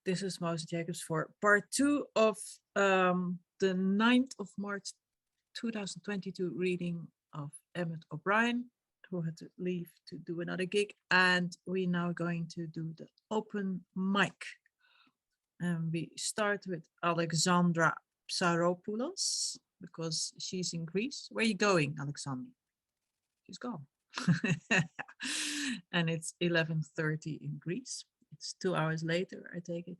This is Mouse Jacobs for part 2 of the 9th of March 2022 reading of Emmet O'Brien, who had to leave to do another gig. And we're now going to do the open mic. And we start with Alexandra Psaropoulou because she's in Greece. Where are you going, Alexandra? She's gone. And it's 11:30 in Greece. It's 2 hours later, I take it.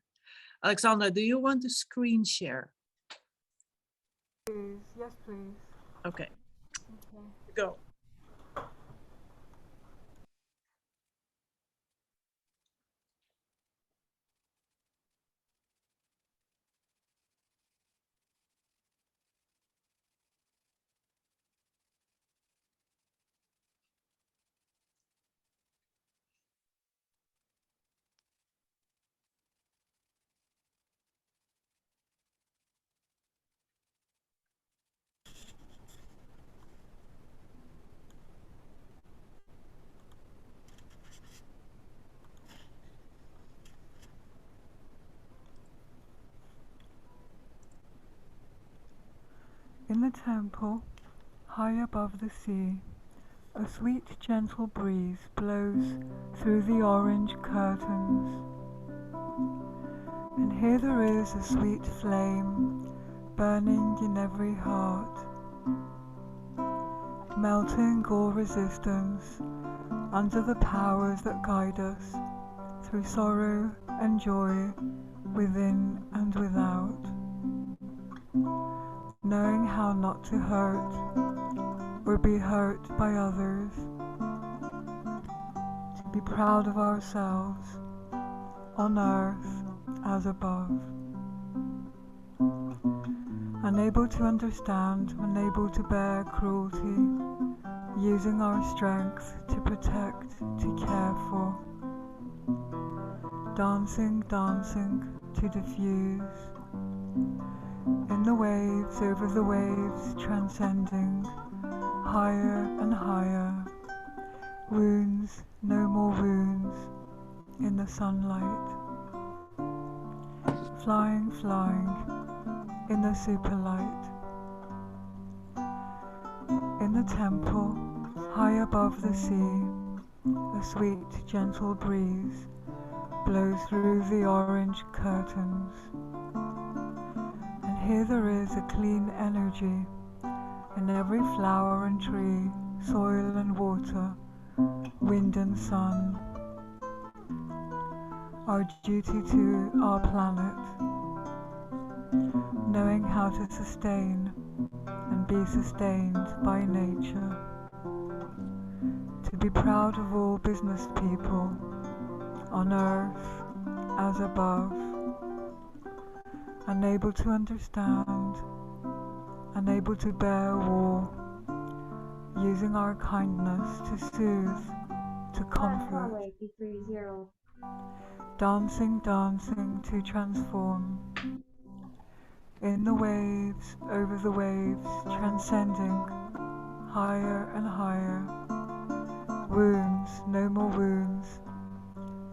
Alexandra, do you want to screen share? Please. Yes, please. Okay. Okay. Go. In the temple, high above the sea, a sweet gentle breeze blows through the orange curtains. And here there is a sweet flame burning in every heart, melting all resistance under the powers that guide us through sorrow and joy within and without. Knowing how not to hurt or be hurt by others, to be proud of ourselves on earth as above. Unable to understand, unable to bear cruelty, using our strength to protect, to care for. Dancing, dancing to diffuse. In the waves, over the waves, transcending, higher and higher. Wounds, no more wounds, in the sunlight. Flying, flying, in the superlight. In the temple, high above the sea, a sweet, gentle breeze blows through the orange curtains. Here there is a clean energy in every flower and tree, soil and water, wind and sun. Our duty to our planet, knowing how to sustain and be sustained by nature. To be proud of all business people on earth as above. Unable to understand, unable to bear war, using our kindness to soothe, to comfort. Dancing, dancing to transform. In the waves, over the waves, transcending, higher and higher. Wounds, no more wounds,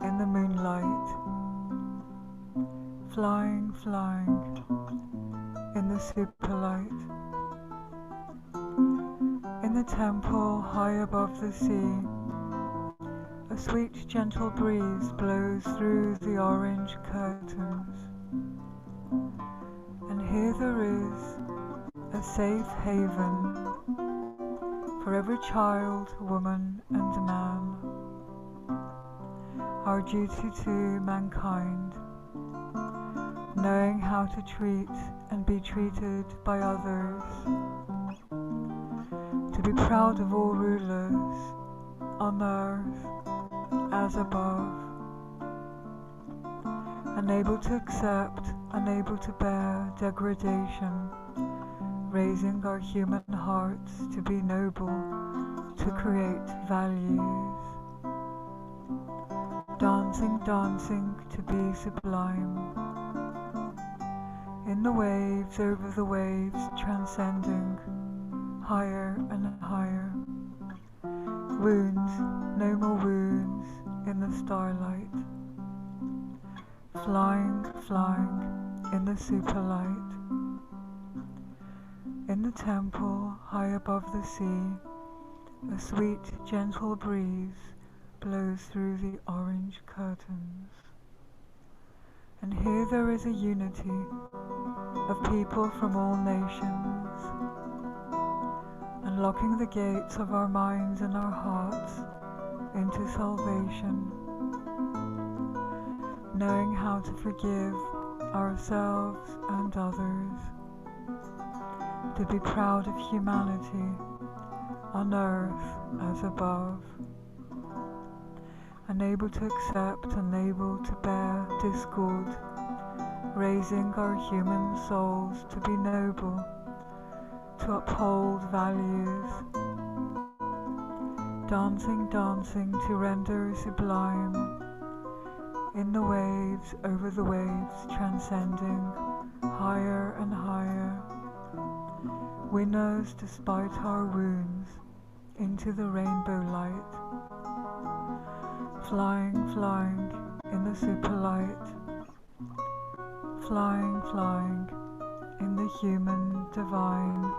in the moonlight. Flying, flying, in the superlight. In the temple, high above the sea, a sweet, gentle breeze blows through the orange curtains. And here there is a safe haven for every child, woman, and man. Our duty to mankind, knowing how to treat and be treated by others, to be proud of all rulers on earth as above, unable to accept, unable to bear degradation, raising our human hearts to be noble, to create values, dancing, dancing to be sublime. In the waves, over the waves, transcending, higher and higher. Wounds, no more wounds, in the starlight. flying, flying in the superlight. In the temple, high above the sea, a sweet, gentle breeze blows through the orange curtains. And here there is a unity of people from all nations, unlocking the gates of our minds and our hearts into salvation, knowing how to forgive ourselves and others, to be proud of humanity on earth as above, unable to accept, unable to bear discord, raising our human souls to be noble, to uphold values, dancing, dancing to render sublime, in the waves, over the waves, transcending higher and higher, winners despite our wounds, into the rainbow light, flying, flying in the superlight, flying, flying in the human divine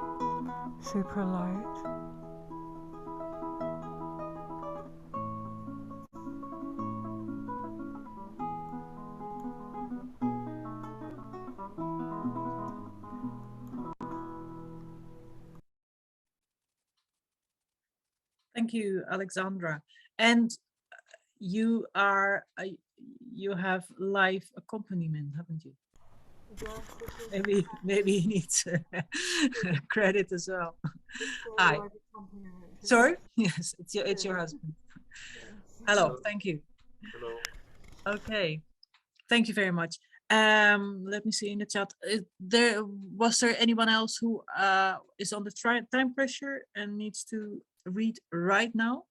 superlight. Thank you, Alexandra. And you are you have live accompaniment, haven't you? Maybe he needs credit as well. Hi. Sorry? Yes, it's your husband. Hello, thank you. Hello. Okay, thank you very much. Let me see in the chat. Was there anyone else who is on the time pressure and needs to read right now?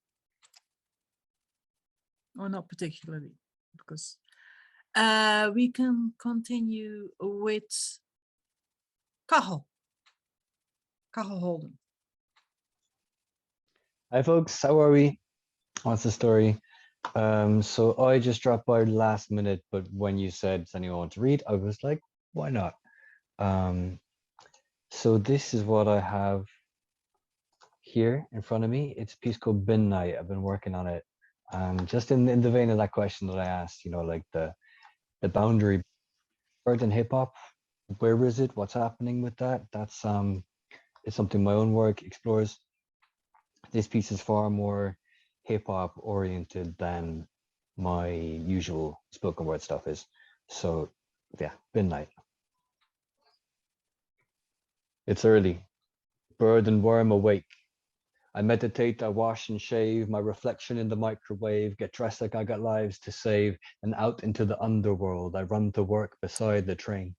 Or not particularly, because we can continue with Cathal Holden. Hi folks, how are we? What's the story? So I just dropped by last minute, but when you said does anyone want to read, I was like, why not? So this is what I have here in front of me. It's a piece called Bin Night. I've been working on it. Just in the vein of that question that I asked, you know, like the boundary art and hip hop, where is it? What's happening with that? That's it's something my own work explores. This piece is far more hip hop oriented than my usual spoken word stuff is. So yeah, Bin Night. It's early, bird and worm awake. I meditate, I wash and shave, my reflection in the microwave, get dressed like I got lives to save, and out into the underworld, I run to work beside the train.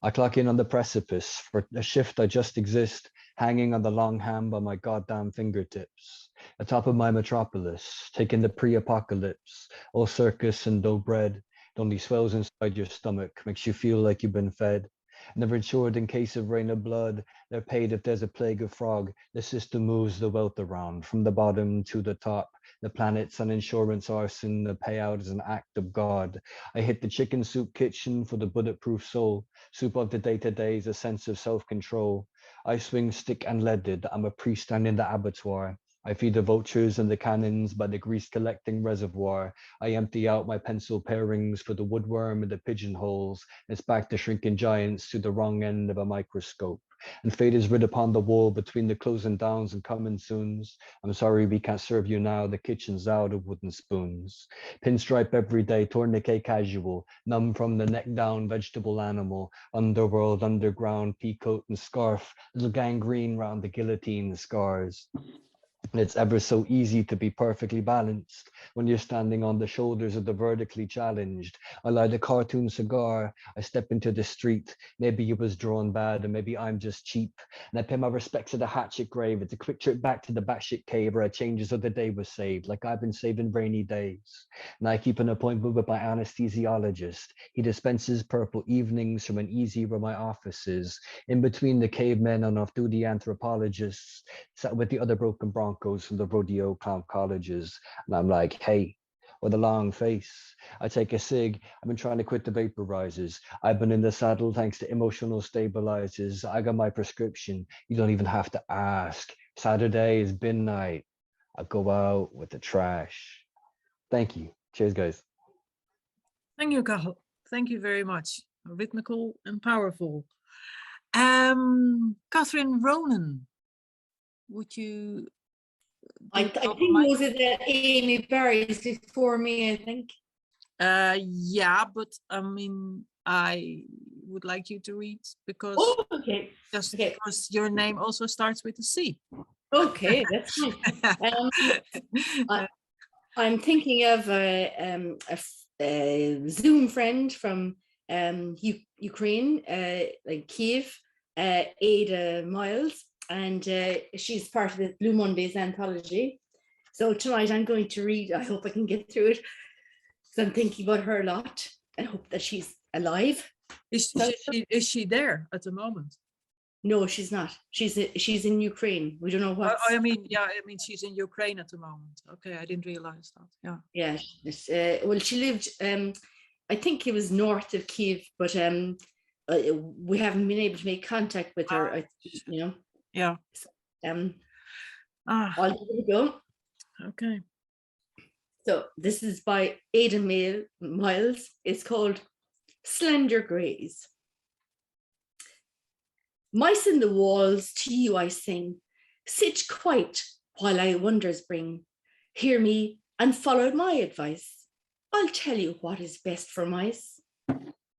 I clock in on the precipice, for a shift I just exist, hanging on the long ham by my goddamn fingertips. Atop of my metropolis, taking the pre-apocalypse, all circus and dough bread, it only swells inside your stomach, makes you feel like you've been fed. Never insured in case of rain of blood, they're paid if there's a plague of frog. The system moves the wealth around, from the bottom to the top. The planet's an insurance arson, the payout is an act of God. I hit the chicken soup kitchen for the bulletproof soul. Soup of the day-to-day is a sense of self-control. I swing stick and leaded, I'm a priest and in the abattoir. I feed the vultures and the cannons by the grease-collecting reservoir. I empty out my pencil pairings for the woodworm and the pigeonholes. It's back to shrinking giants to the wrong end of a microscope. And fate is writ upon the wall between the closing downs and coming soons. I'm sorry we can't serve you now, the kitchen's out of wooden spoons. Pinstripe every day, tourniquet casual, numb from the neck down, vegetable animal, underworld, underground, peacoat and scarf, little gangrene round the guillotine scars. And it's ever so easy to be perfectly balanced when you're standing on the shoulders of the vertically challenged. I light a cartoon cigar, I step into the street, maybe it was drawn bad, or maybe I'm just cheap. And I pay my respects to the hatchet grave. It's a quick trip back to the batshit cave where I changed so the day was saved, like I've been saving rainy days. And I keep an appointment with my anesthesiologist. He dispenses purple evenings from an easy where my office is. In between the cavemen and off-duty anthropologists, sat with the other broken broncos from the rodeo clown colleges. And I'm like, hey, with a long face. I take a cig. I've been trying to quit the vaporizers. I've been in the saddle thanks to emotional stabilizers. I got my prescription. You don't even have to ask. Saturday is bin night. I go out with the trash. Thank you. Cheers, guys. Thank you, Cathal. Thank you very much. Rhythmical and powerful. Catherine Ronan, would you? I think was it Amy Barry's before me, I think. Yeah, but I mean, I would like you to read because because your name also starts with a C. Okay, that's fine. I'm thinking of a Zoom friend from Ukraine, like Kiev, Ada Miles, and she's part of the Blue Mondays anthology. So tonight I'm going to read, I hope I can get through it, because I'm thinking about her a lot and hope that she's alive. Is she there at the moment? No, she's not. She's in Ukraine. We don't know what. I mean, she's in Ukraine at the moment. Okay, I didn't realize that. Yeah. Yeah. Well, she lived. I think it was north of Kiev, but we haven't been able to make contact with her. Yeah. I'll give it a go. Okay. So this is by Ada Miles. It's called Slender Grace. Mice in the walls, to you I sing. Sit quite while I wonders bring. Hear me and follow my advice. I'll tell you what is best for mice.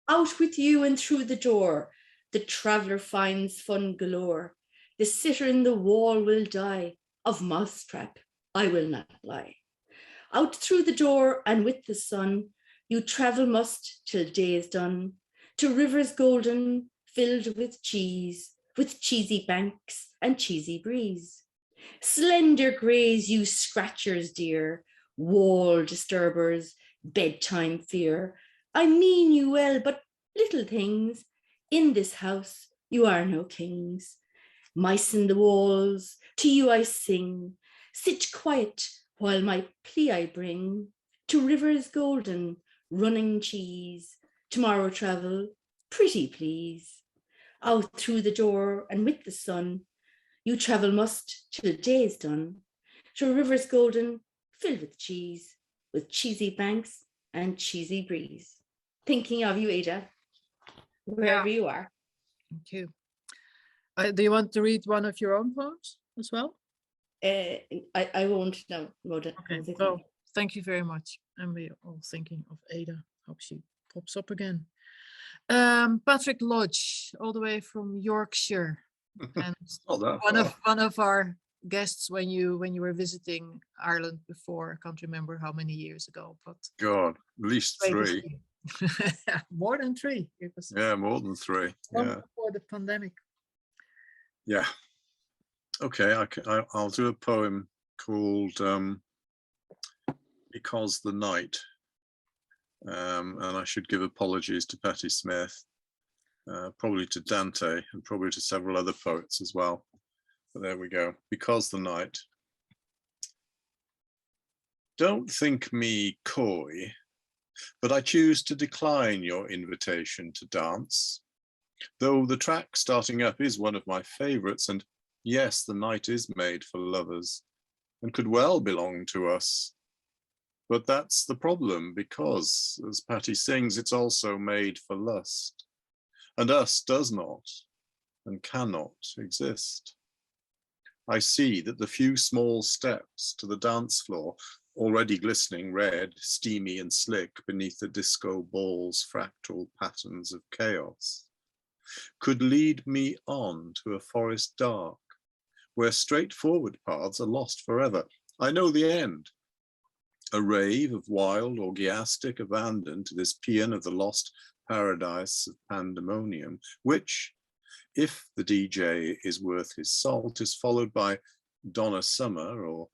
Out with you and through the door. The traveller finds fun galore. The sitter in the wall will die. Of mousetrap I will not lie. Out through the door and with the sun, you travel must till day is done. To rivers golden, filled with cheesy banks and cheesy breeze. Slender Grace, you scratchers dear, wall disturbers, bedtime fear. I mean you well, but little things, in this house you are no kings. Mice in the walls, to you I sing. Sit quiet while my plea I bring. To rivers golden, running cheese. Tomorrow travel, pretty please. Out through the door and with the sun, you travel must till day is done. To rivers golden, filled with cheesy banks and cheesy breeze. Thinking of you, Ada, wherever you are. Thank you. Do you want to read one of your own poems as well? I won't now, Rhoda. Okay, well, thank you very much. And we're all thinking of Ada. Hope she pops up again. Patrick Lodge, all the way from Yorkshire, and one of our guests when you were visiting Ireland before. I can't remember how many years ago, but God, at least 3. More than 3. It was more than 3. before the pandemic. Yeah. Okay, I'll do a poem called Because the Night. And I should give apologies to Patti Smith, probably to Dante, and probably to several other poets as well. But there we go. Because the Night. Don't think me coy, but I choose to decline your invitation to dance. Though the track starting up is one of my favorites, and yes, the night is made for lovers and could well belong to us. But that's the problem, because, as Patti sings, it's also made for lust, and us does not and cannot exist. I see that the few small steps to the dance floor, already glistening red, steamy and slick beneath the disco ball's fractal patterns of chaos, could lead me on to a forest dark, where straightforward paths are lost forever. I know the end. A rave of wild orgiastic abandon to this paean of the lost paradise of pandemonium, which, if the DJ is worth his salt, is followed by Donna Summer or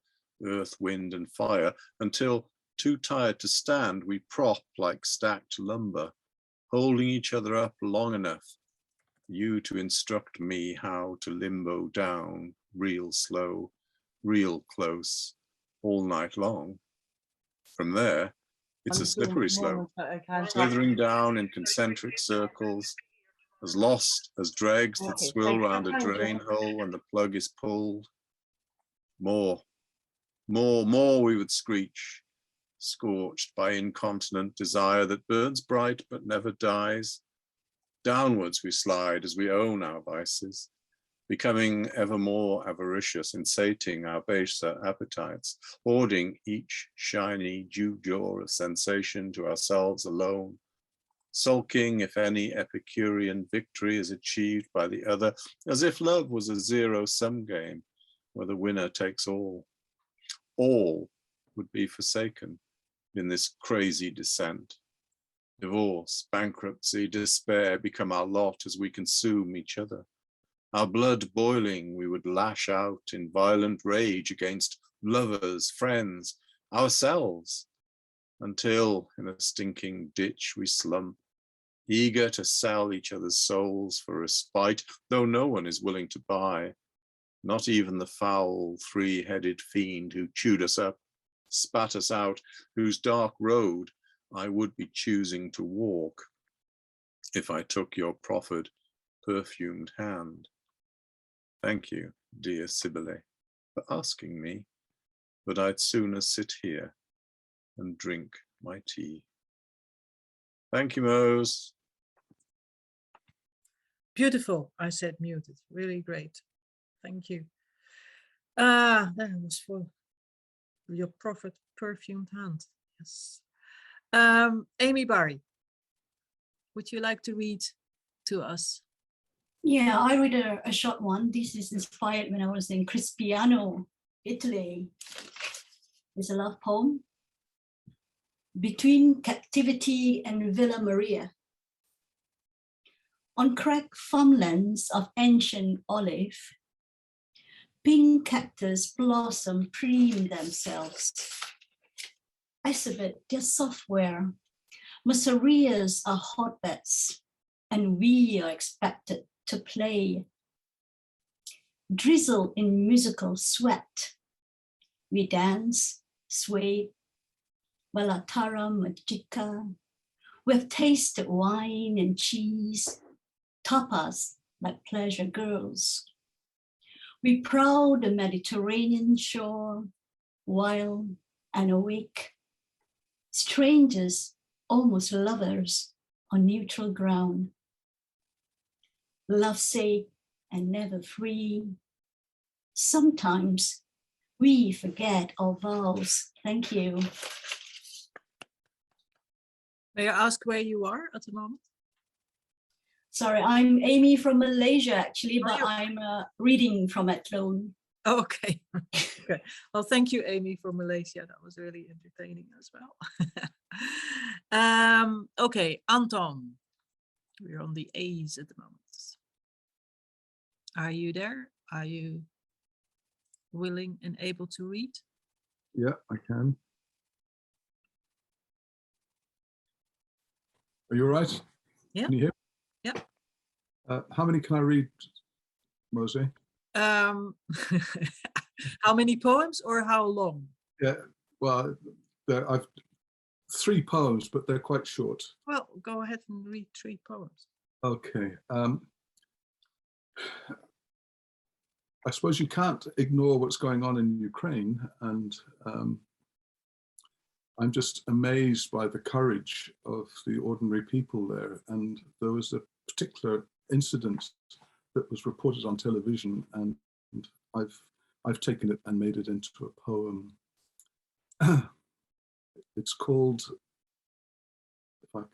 Earth, Wind and Fire, until, too tired to stand, we prop like stacked lumber, holding each other up long enough for you to instruct me how to limbo down, real slow, real close, all night long. From there, It's a Until slippery slope, moment that I can't slithering down in concentric circles, as lost as dregs that swill round a drain hole when the plug is pulled. More, we would screech, scorched by incontinent desire that burns bright but never dies. Downwards we slide as we own our vices, becoming ever more avaricious, insating our baser appetites, hoarding each shiny dew-jaw of sensation to ourselves alone, sulking if any Epicurean victory is achieved by the other, as if love was a zero-sum game where the winner takes all. All would be forsaken in this crazy descent. Divorce, bankruptcy, despair become our lot as we consume each other. Our blood boiling, we would lash out in violent rage against lovers, friends, ourselves, until in a stinking ditch we slump, eager to sell each other's souls for respite, though no one is willing to buy, not even the foul three-headed fiend who chewed us up, spat us out, whose dark road I would be choosing to walk if I took your proffered, perfumed hand. Thank you, dear Sibylle, for asking me, but I'd sooner sit here and drink my tea. Thank you, Mose. Beautiful, I said muted. Really great. Thank you. That was for your prophet perfumed hand. Yes. Amy Barry, would you like to read to us? Yeah, I read a short one. This is inspired when I was in Crispiano, Italy. It's a love poem. Between Captivity and Villa Maria. On cracked farmlands of ancient olive, pink cactus blossom preen themselves. Exhibit their software. Masserias are hotbeds, and we are expected to play. Drizzle in musical sweat. We dance, sway, Balatara Magica. We've tasted wine and cheese, tapas like pleasure girls. We proud the Mediterranean shore, wild and awake. Strangers, almost lovers, on neutral ground. Lovesick and never free. Sometimes we forget our vows. Thank you. May I ask where you are at the moment? Sorry, I'm Amy from Malaysia, actually, but you? I'm reading from at Clone. Oh, okay. Okay. Well, thank you, Amy, from Malaysia. That was really entertaining as well. Okay, Anton. We're on the A's at the moment. Are you there? Are you willing and able to read? Yeah, I can. Are you all right? Yeah. Can you hear? Yeah. How many can I read, Mose? How many poems or how long? Yeah, well, I've 3 poems, but they're quite short. Well, go ahead and read 3 poems. Okay. I suppose you can't ignore what's going on in Ukraine, and I'm just amazed by the courage of the ordinary people there. And there was a particular incident that was reported on television, and I've taken it and made it into a poem. It's called, if I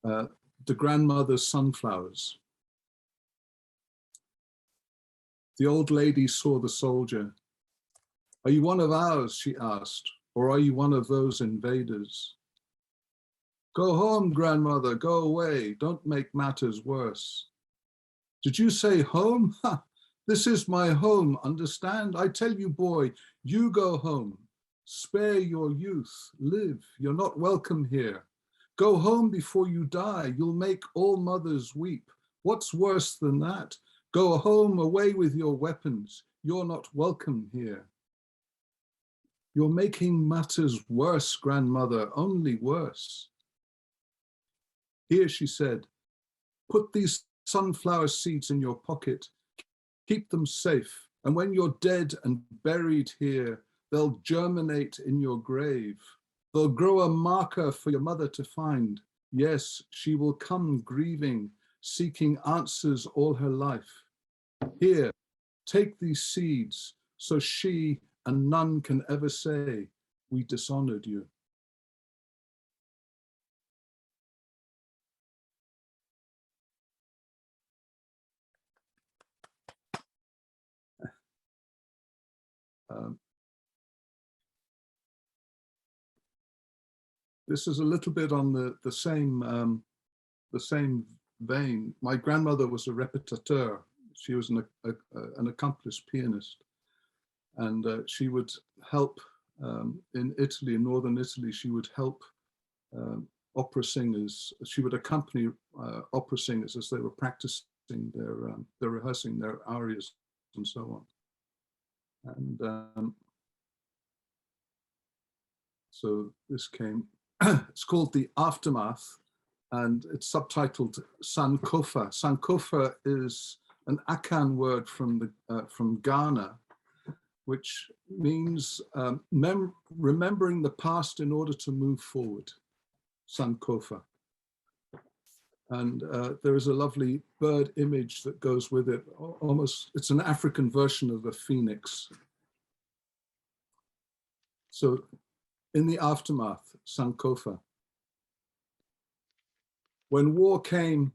could, The Grandmother's Sunflowers. The old lady saw the soldier. "Are you one of ours?" she asked, "or are you one of those invaders?" "Go home, grandmother, go away. Don't make matters worse." "Did you say home? Ha! This is my home, understand? I tell you, boy, you go home. Spare your youth, live, you're not welcome here. Go home before you die, you'll make all mothers weep. What's worse than that? Go home, away with your weapons, you're not welcome here." You're making matters worse, grandmother, only worse. Here, she said, put these sunflower seeds in your pocket, keep them safe, and when you're dead and buried here, they'll germinate in your grave. They'll grow a marker for your mother to find. Yes, she will come grieving, seeking answers all her life. Here, take these seeds, so she and none can ever say, we dishonored you. This is a little bit on the same vein. My grandmother was a répétiteur. She was an accomplished pianist, and she would help in Italy, in northern Italy. She would help opera singers. She would accompany opera singers as they were practicing their rehearsing their arias and so on. And so this came. It's called The Aftermath, and it's subtitled Sankofa. Sankofa is an Akan word from Ghana, which means remembering the past in order to move forward. Sankofa. And there is a lovely bird image that goes with it. Almost, it's an African version of a phoenix. So, in the aftermath, Sankofa. When war came,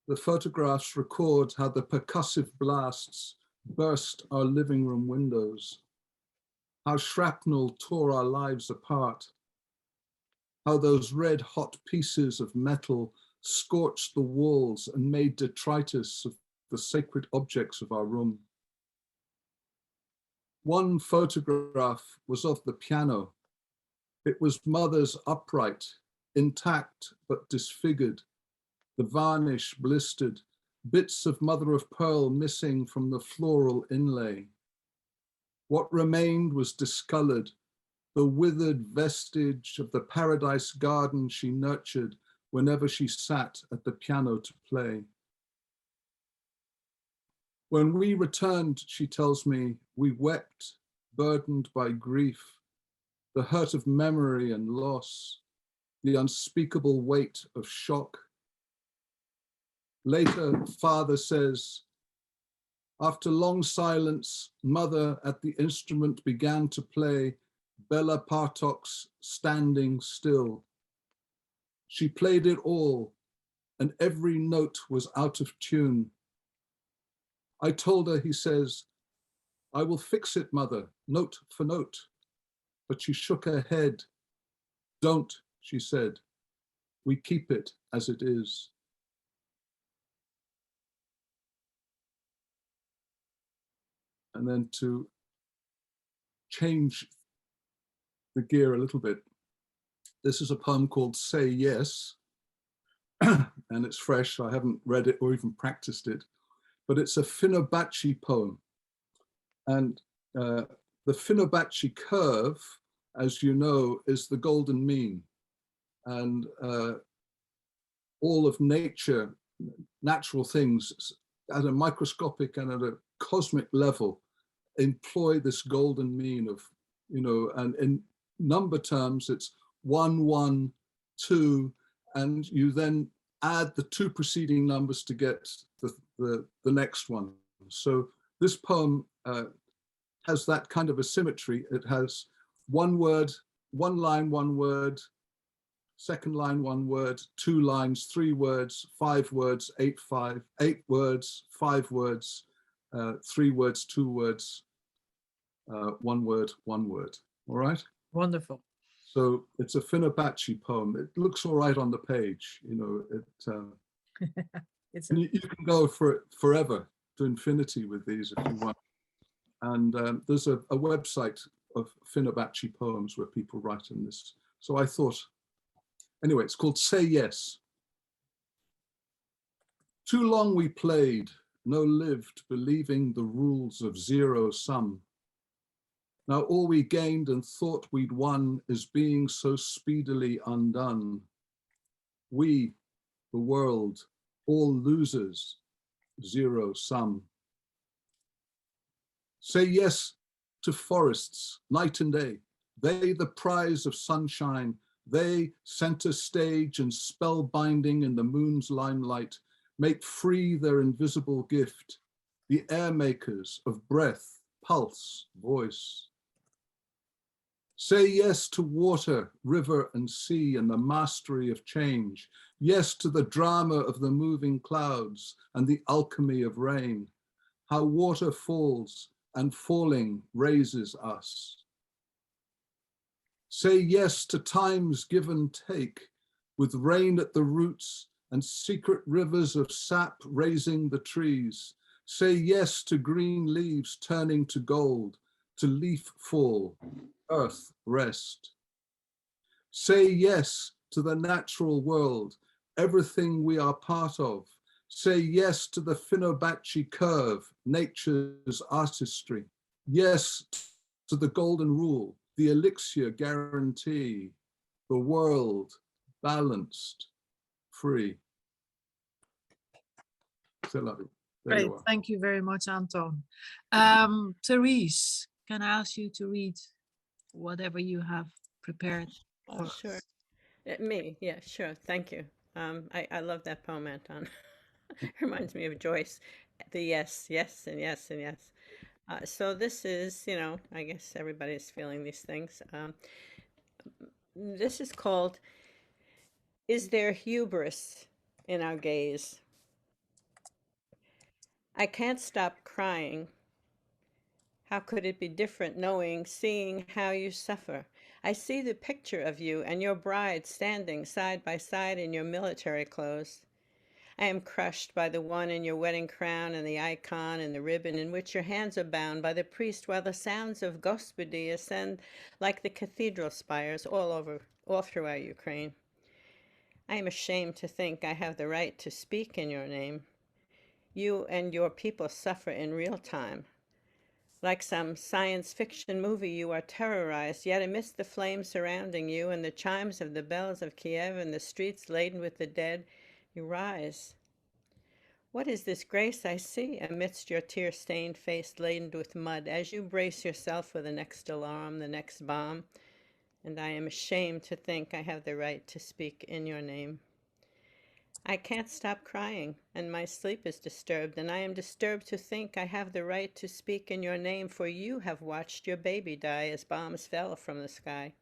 the photographs record how the percussive blasts burst our living room windows, how shrapnel tore our lives apart, how those red hot pieces of metal scorched the walls and made detritus of the sacred objects of our room. One photograph was of the piano. It was mother's upright, intact but disfigured, the varnish blistered, bits of mother of pearl missing from the floral inlay. What remained was discolored, the withered vestige of the paradise garden she nurtured whenever she sat at the piano to play. When we returned, she tells me, we wept, burdened by grief, the hurt of memory and loss, the unspeakable weight of shock. Later, father says, after long silence, mother at the instrument began to play Bela Bartok's Standing Still. She played it all, and every note was out of tune. I told her, he says, I will fix it, mother, note for note. But she shook her head. Don't, she said. We keep it as it is. And then to change the gear a little bit, this is a poem called Say Yes, and it's fresh. I haven't read it or even practiced it, but it's a Finobachi poem. And the Finobachi curve, as you know, is the golden mean. And all of nature, natural things at a microscopic and at a cosmic level employ this golden mean of, and in number terms, it's 1, 1, 2, and you then add the two preceding numbers to get the next one. So this poem has that kind of a symmetry. It has one word, one line, one word, second line, one word, 2 lines, 3 words, 5 words, 8 words, 5 words, 3 words, 2 words, 1 word, 1 word. All right? Wonderful. So it's a Finobachi poem. It looks all right on the page, It's and you can go for forever to infinity with these if you want. And there's a website of Finobachi poems where people write in this. So I thought, anyway, it's called Say Yes. Too long we played, no lived, believing the rules of zero sum. Now all we gained and thought we'd won is being so speedily undone. We, the world, all losers, zero sum. Say yes to forests, night and day. They the prize of sunshine, they center stage and spellbinding in the moon's limelight, make free their invisible gift, the air makers of breath, pulse, voice. Say yes to water, river and sea and the mastery of change. Yes to the drama of the moving clouds and the alchemy of rain. How water falls and falling raises us. Say yes to time's give and take, with rain at the roots and secret rivers of sap raising the trees. Say yes to green leaves turning to gold, to leaf fall, earth rest. Say yes to the natural world, everything we are part of. Say yes to the Fibonacci curve, nature's artistry. Yes to the golden rule, the elixir guarantee, the world balanced, free. There Great, you are. thank you very much, Anton. Therese, can I ask you to read whatever you have prepared? Oh, sure. Me, yeah, sure. Thank you. I love that poem, Anton. Reminds me of Joyce. The yes, yes, and yes, and yes. So this is, I guess everybody's feeling these things. This is called, Is There Hubris in Our Gaze? I can't stop crying. How could it be different knowing, seeing how you suffer? I see the picture of you and your bride standing side by side in your military clothes. I am crushed by the one in your wedding crown and the icon and the ribbon in which your hands are bound by the priest while the sounds of Gospodi ascend like the cathedral spires all throughout Ukraine. I am ashamed to think I have the right to speak in your name. You and your people suffer in real time. Like some science fiction movie, you are terrorized, yet amidst the flames surrounding you and the chimes of the bells of Kiev and the streets laden with the dead, you rise. What is this grace I see amidst your tear-stained face laden with mud as you brace yourself for the next alarm, the next bomb? And I am ashamed to think I have the right to speak in your name. I can't stop crying, and my sleep is disturbed, and I am disturbed to think I have the right to speak in your name, for you have watched your baby die as bombs fell from the sky.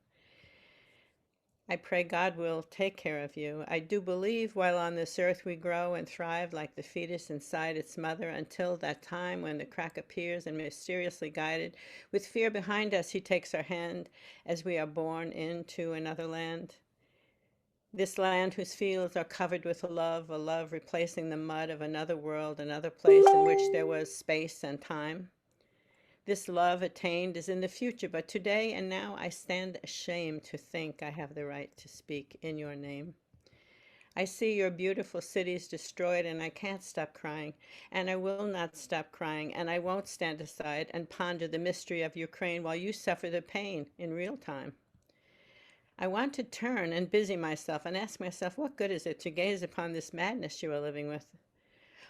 I pray God will take care of you. I do believe while on this earth we grow and thrive like the fetus inside its mother until that time when the crack appears and mysteriously guided, with fear behind us, he takes our hand as we are born into another land. This land whose fields are covered with a love replacing the mud of another world, another place in which there was space and time. This love attained is in the future, but today and now I stand ashamed to think I have the right to speak in your name. I see your beautiful cities destroyed and I can't stop crying, and I will not stop crying, and I won't stand aside and ponder the mystery of Ukraine while you suffer the pain in real time. I want to turn and busy myself and ask myself, what good is it to gaze upon this madness you are living with?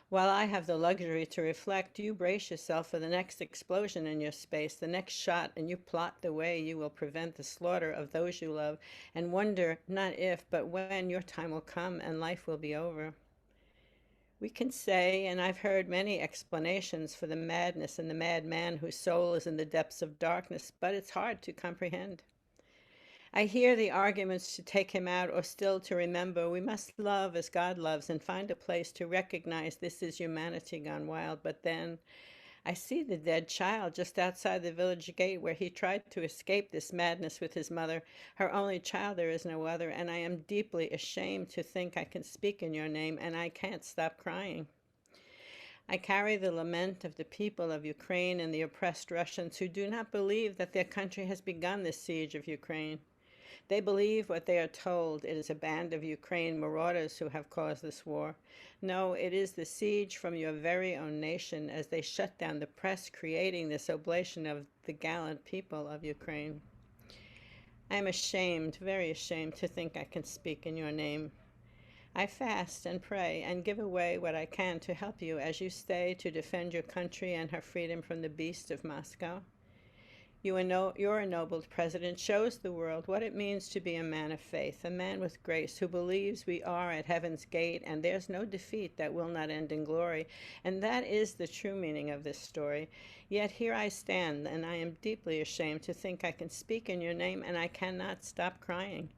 While I have the luxury to reflect, you brace yourself for the next explosion in your space, the next shot, and you plot the way you will prevent the slaughter of those you love, and wonder not if, but when your time will come and life will be over. We can say, and I've heard many explanations for the madness and the madman whose soul is in the depths of darkness, but it's hard to comprehend. I hear the arguments to take him out, or still to remember we must love as God loves and find a place to recognize this is humanity gone wild. But then I see the dead child just outside the village gate where he tried to escape this madness with his mother, her only child, there is no other, and I am deeply ashamed to think I can speak in your name, and I can't stop crying. I carry the lament of the people of Ukraine and the oppressed Russians who do not believe that their country has begun this siege of Ukraine. They believe what they are told. It is a band of Ukraine marauders who have caused this war. No, it is the siege from your very own nation as they shut down the press, creating this oblation of the gallant people of Ukraine. I am ashamed, very ashamed, to think I can speak in your name. I fast and pray and give away what I can to help you as you stay to defend your country and her freedom from the beast of Moscow. Your ennobled president shows the world what it means to be a man of faith, a man with grace who believes we are at heaven's gate and there's no defeat that will not end in glory. And that is the true meaning of this story. Yet here I stand, and I am deeply ashamed to think I can speak in your name, and I cannot stop crying.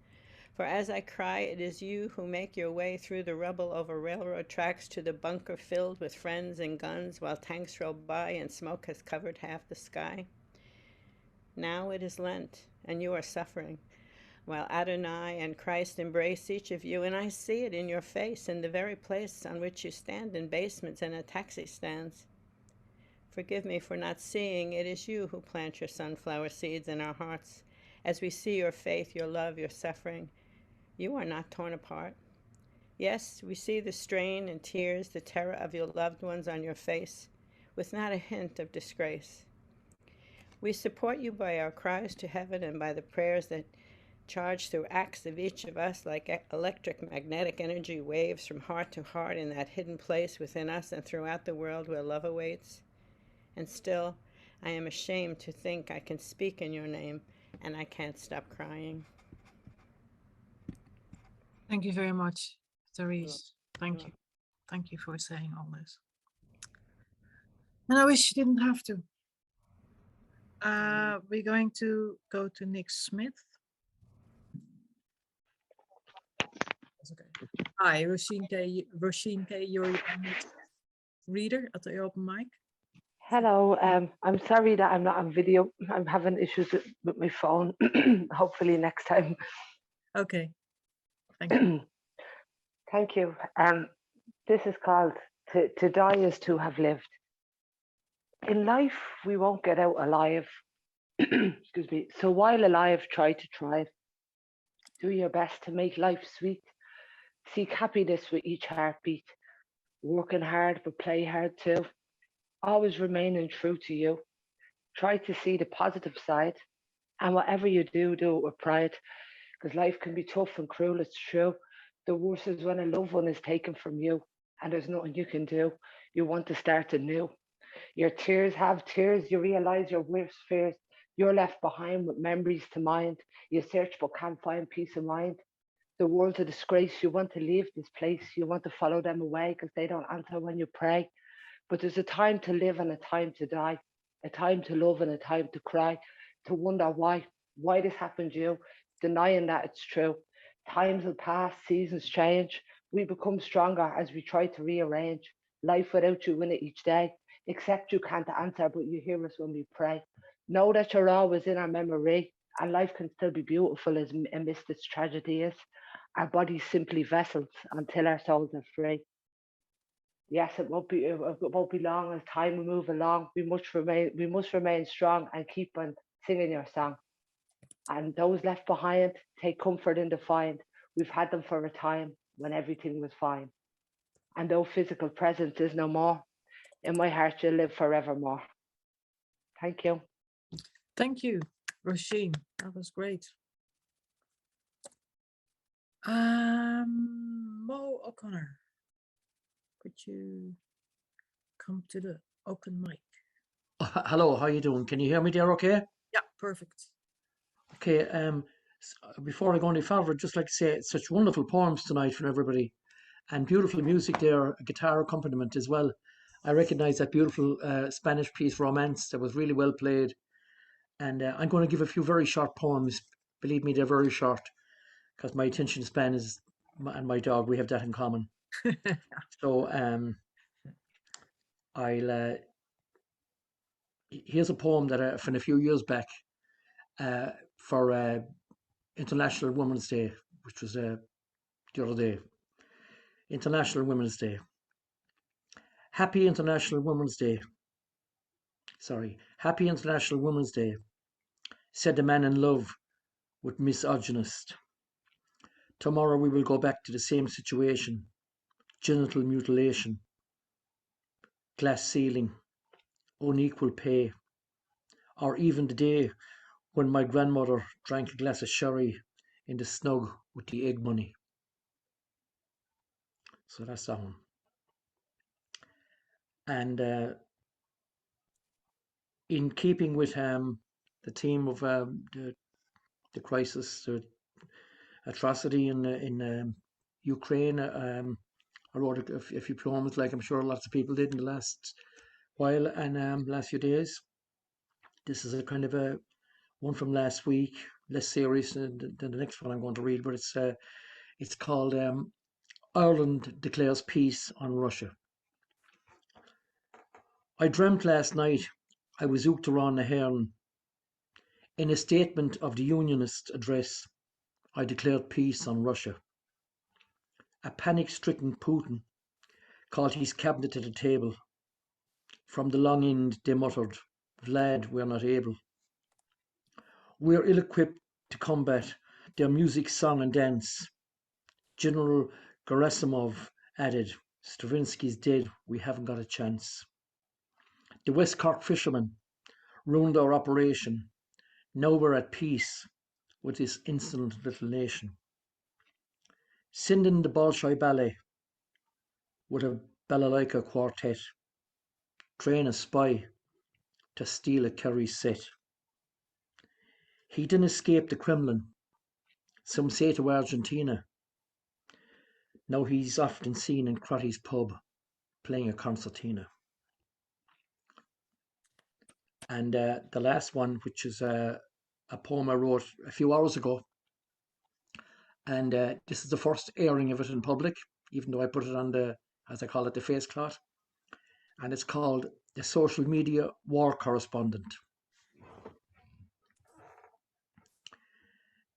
For as I cry, it is you who make your way through the rubble over railroad tracks to the bunker filled with friends and guns while tanks roll by and smoke has covered half the sky. Now it is Lent, and you are suffering, while Adonai and Christ embrace each of you, and I see it in your face, in the very place on which you stand in basements and at taxi stands. Forgive me for not seeing. It is you who plant your sunflower seeds in our hearts. As we see your faith, your love, your suffering, you are not torn apart. Yes, we see the strain and tears, the terror of your loved ones on your face, with not a hint of disgrace. We support you by our cries to heaven and by the prayers that charge through acts of each of us like electric magnetic energy waves from heart to heart in that hidden place within us and throughout the world where love awaits. And still, I am ashamed to think I can speak in your name, and I can't stop crying. Thank you very much, Therese. Thank you. Thank you for saying all this. And I wish you didn't have to. We're going to go to Nick Smith. That's okay. Hi, Roisin K, you're your reader at the open mic. Hello, I'm sorry that I'm not on video. I'm having issues with my phone. Hopefully next time. Okay, thank you. Thank you. This is called To Die is to Have Lived. In life, we won't get out alive. Excuse me. So while alive, try to thrive. Do your best to make life sweet. Seek happiness with each heartbeat. Working hard, but play hard too. Always remaining true to you. Try to see the positive side. And whatever you do, do it with pride. Because life can be tough and cruel, it's true. The worst is when a loved one is taken from you and there's nothing you can do. You want to start anew. Your tears have tears. You realize your worst fears. You're left behind with memories to mind. You search but can't find peace of mind. The world's a disgrace. You want to leave this place. You want to follow them away because they don't answer when you pray. But there's a time to live and a time to die. A time to love and a time to cry. To wonder why this happened to you. Denying that it's true. Times will pass, seasons change. We become stronger as we try to rearrange. Life without you in it each day. Except you can't answer, but you hear us when we pray. Know that you're always in our memory, and life can still be beautiful as amidst its tragedy is. Our bodies simply vessels until our souls are free. Yes, it won't be long as time will move along. We must remain strong and keep on singing your song. And those left behind, take comfort in the find. We've had them for a time when everything was fine. And though physical presence is no more, in my heart you'll live forevermore. Thank you. Thank you, Roisin. That was great. Mo O'Connor, could you come to the open mic? Hello, how you doing? Can you hear me there okay? Yeah, perfect. Okay, before I go any further, I'd just like to say it's such wonderful poems tonight from everybody and beautiful music there, a guitar accompaniment as well. I recognize that beautiful Spanish piece, Romance, that was really well played. And I'm going to give a few very short poems. Believe me, they're very short because my attention span is, and my dog, we have that in common. So here's a poem that from a few years back for International Women's Day, which was the other day. International Women's Day. Happy International Women's Day. Sorry. Happy International Women's Day, said the man in love with misogynist. Tomorrow we will go back to the same situation, genital mutilation, glass ceiling, unequal pay, or even the day when my grandmother drank a glass of sherry in the snug with the egg money. So that's that one. And in keeping with the theme of the crisis, the atrocity in Ukraine, I wrote a few poems, like I'm sure lots of people did in the last while and last few days. This is a kind of a one from last week, less serious than the next one I'm going to read, but it's called Ireland Declares Peace on Russia. I dreamt last night I was Uachtaráin Ahern. In a statement of the Unionist address, I declared peace on Russia. A panic-stricken Putin called his cabinet to the table. From the long end they muttered, Vlad, we're not able. We're ill-equipped to combat their music, song and dance. General Gerasimov added, Stravinsky's dead, we haven't got a chance. The West Cork fishermen ruined our operation. Now we're at peace with this insolent little nation. Send in the Bolshoi Ballet with a balalaika quartet. Train a spy to steal a Kerry set. He didn't escape the Kremlin. Some say to Argentina. Now he's often seen in Crotty's pub playing a concertina. And the last one, which is a poem I wrote a few hours ago. And this is the first airing of it in public, even though I put it on the, as I call it, the face cloth. And it's called The Social Media War Correspondent.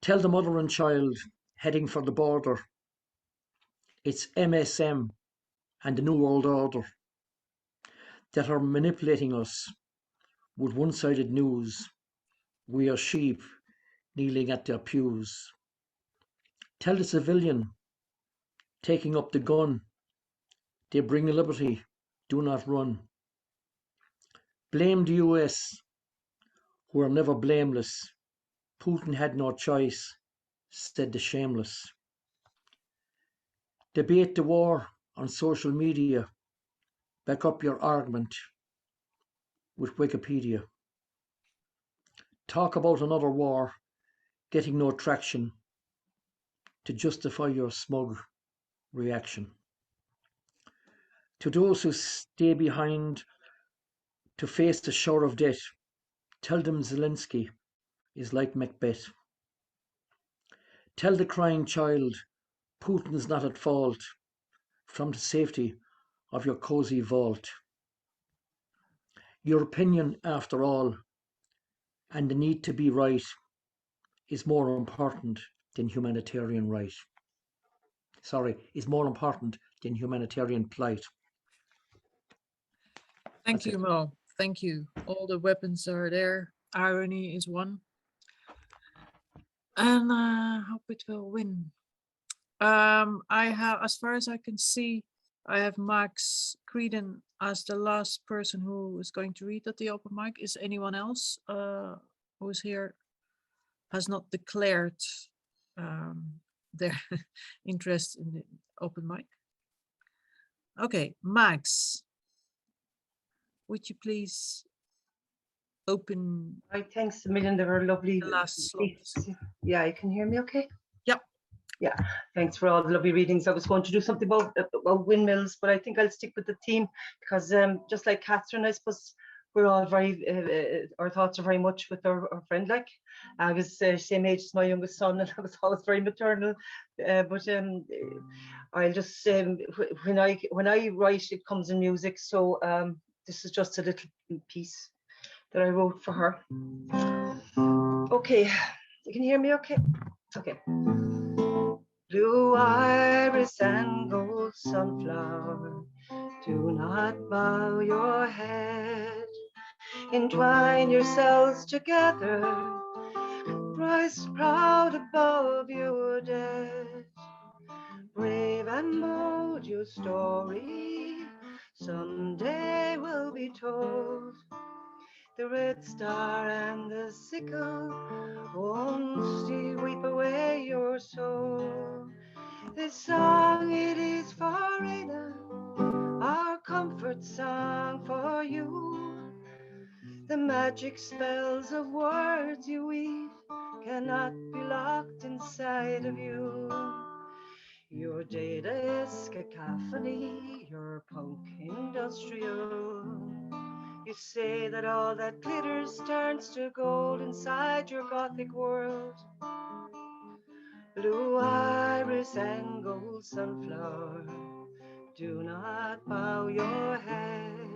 Tell the mother and child heading for the border, it's MSM and the New World Order that are manipulating us with one-sided news. We are sheep kneeling at their pews. Tell the civilian taking up the gun, they bring liberty, do not run. Blame the US, who are never blameless. Putin had no choice, said the shameless. Debate the war on social media. Back up your argument with Wikipedia. Talk about another war getting no traction to justify your smug reaction. To those who stay behind to face the shore of death, tell them Zelensky is like Macbeth. Tell the crying child Putin's not at fault from the safety of your cozy vault. Your opinion, after all, and the need to be right is more important than humanitarian right. Sorry, is more important than humanitarian plight. Thank you, Mo. Thank you. All the weapons are there. Irony is one. And I hope it will win. I have, as far as I can see, I have Max Creedon as the last person who is going to read at the open mic. Is anyone else who is here has not declared their interest in the open mic? Okay, Max, would you please open? Right, thanks a million. They were lovely. The last slots. Yeah, you can hear me okay? Yep. Yeah, thanks for all the lovely readings. I was going to do something about windmills, but I think I'll stick with the theme because just like Catherine, I suppose we're all very, our thoughts are very much with our friend. Like I was same age as my youngest son, and I was always very maternal. But I'll just when I write, it comes in music. So this is just a little piece that I wrote for her. Okay, you can hear me okay? Okay. Blue iris and gold sunflower, do not bow your head. Entwine yourselves together, rise proud new story someday will be told. The red star and the sickle won't weep away your soul. This song, it is for Ada, our comfort song for you. The magic spells of words you weave cannot be locked inside of you. Your data is cacophony, your punk industrial. You say that all that glitters turns to gold inside your gothic world. Blue iris and gold sunflower, do not bow your head,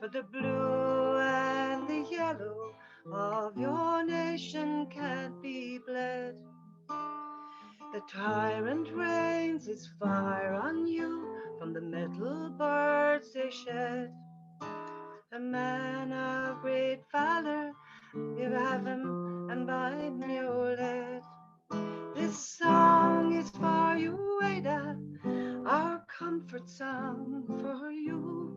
for the blue and the yellow of your nation can't be bled. The tyrant rains his fire on you from the metal birds they shed. A man of great valor, you have him and bind your lead. This song is for you, Ada, our comfort song for you.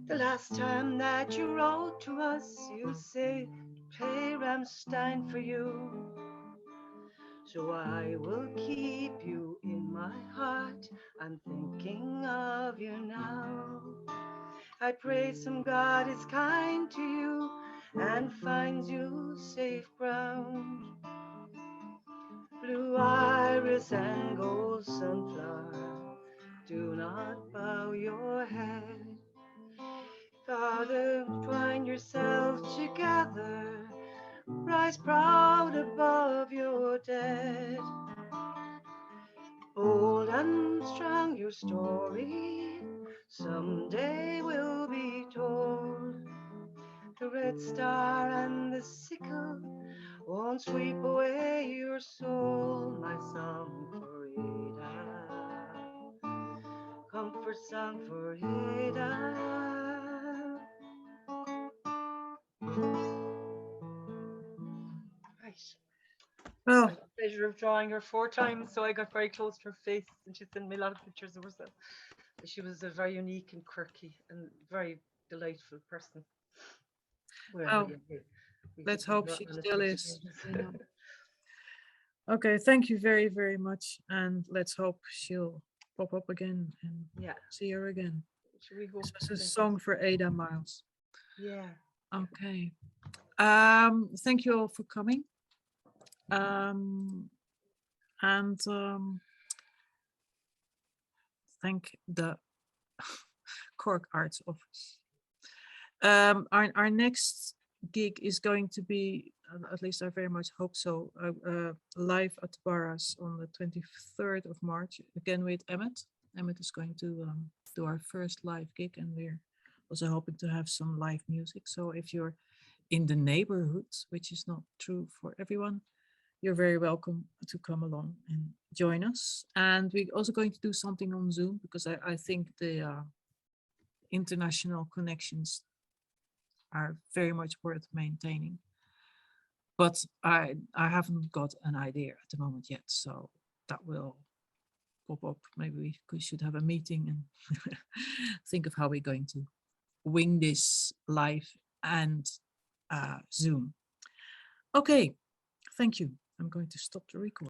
The last time that you wrote to us, you say to play Rammstein for you. So I will keep you in my heart, I'm thinking of you now. I pray some God is kind to you and finds you safe ground. Blue iris and gold sunflower, do not bow your head. Father, twine yourself together, rise proud above your dead. Old and strong your story someday will be told. The red star and the sickle won't sweep away your soul. My song for Ada, comfort song for Ada. Right. Well, I had the pleasure of drawing her 4 times, so I got very close to her face, and she sent me a lot of pictures of herself. She was a very unique and quirky and very delightful person. well, let's hope she still is. Okay, thank you very, very much. And let's hope she'll pop up again and see her again. This was a song for Ada Miles. Yeah. Okay. Thank you all for coming. Thank the Cork Arts Office. Our next gig is going to be, at least I very much hope so, live at DeBarra's on the 23rd of March, again with Emmet. Emmet is going to do our first live gig, and we're also hoping to have some live music. So if you're in the neighborhood, which is not true for everyone, you're very welcome to come along and join us. And we're also going to do something on Zoom, because I think the international connections are very much worth maintaining. But I haven't got an idea at the moment yet, so that will pop up. Maybe we should have a meeting and think of how we're going to wing this live and Zoom. Okay, thank you. I'm going to stop the record.